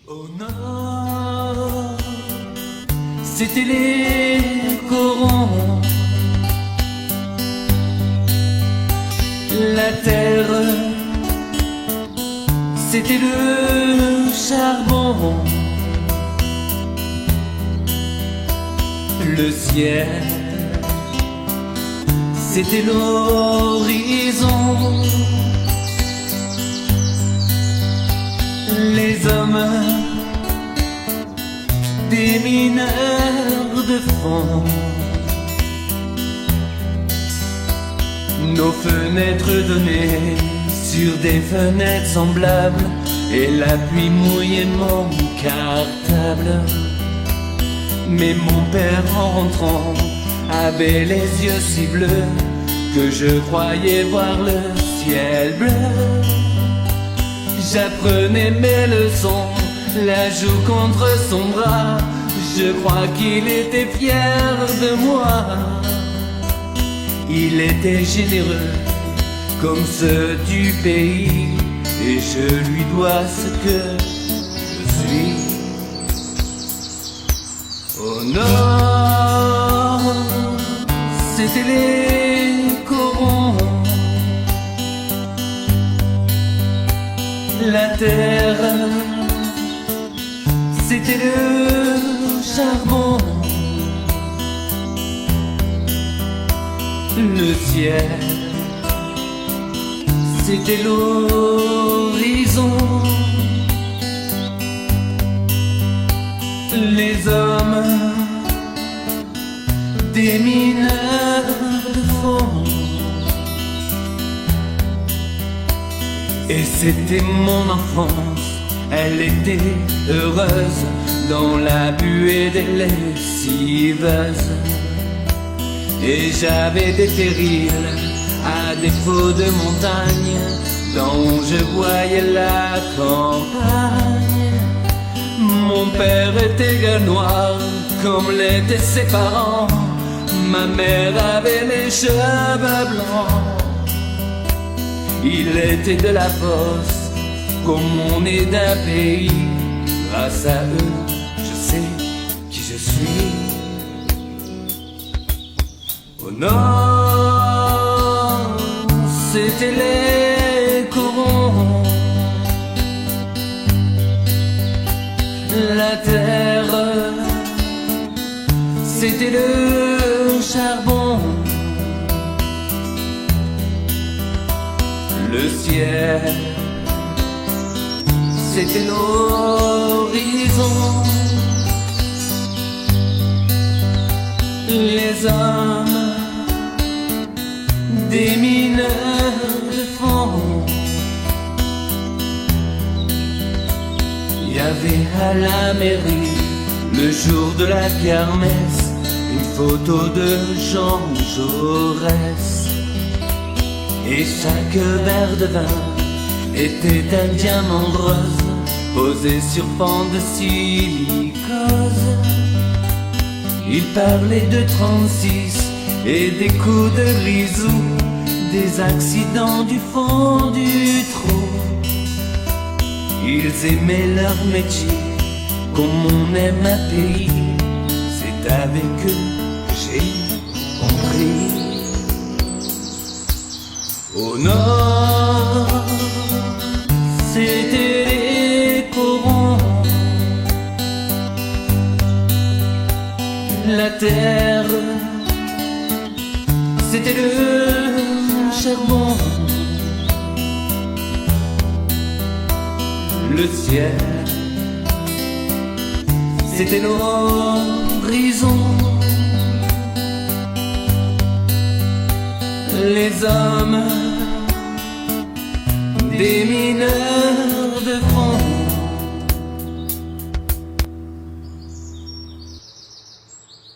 Au nord, c'était les corons. La terre, c'était le charbon. Le ciel, c'était l'horizon. Les hommes, des mineurs de fond. Nos fenêtres donnaient sur des fenêtres semblables, et la pluie mouillait mon cartable. Mais mon père en rentrant avait les yeux si bleus que je croyais voir le ciel bleu. J'apprenais mes leçons, la joue contre son bras. Je crois qu'il était fier de moi. Il était généreux comme ceux du pays, et je lui dois ce que je suis. Au nord, c'était les corons. La terre, c'était le charbon. Le ciel, c'était l'horizon. Les hommes, des mineurs de fond. Et c'était mon enfance, elle était heureuse dans la buée des lessiveuses. Et j'avais des périls, à défaut de montagne, dont je voyais la campagne. Mon père était gars noir, comme l'étaient ses parents. Ma mère avait les cheveux blancs. Il était de la fosse, comme on est d'un pays. Grâce à eux, je sais qui je suis. Au nord, c'était les corons. La terre, c'était le charbon. Le ciel, c'était l'horizon. Les hommes, des mineurs de fond. Il y avait à la mairie, le jour de la kermesse, une photo de Jean Jaurès. Et chaque verre de vin était un diamant rose posé sur fond de silicose. Il parlait de 36 et des coups de grisou, des accidents du fond du trou. Ils aimaient leur métier comme on aime un pays. C'est avec eux que j'ai compris. Au nord, c'était les corons. La terre, c'était le charbon. Le ciel, c'était l'horizon. Les hommes, des mineurs de France.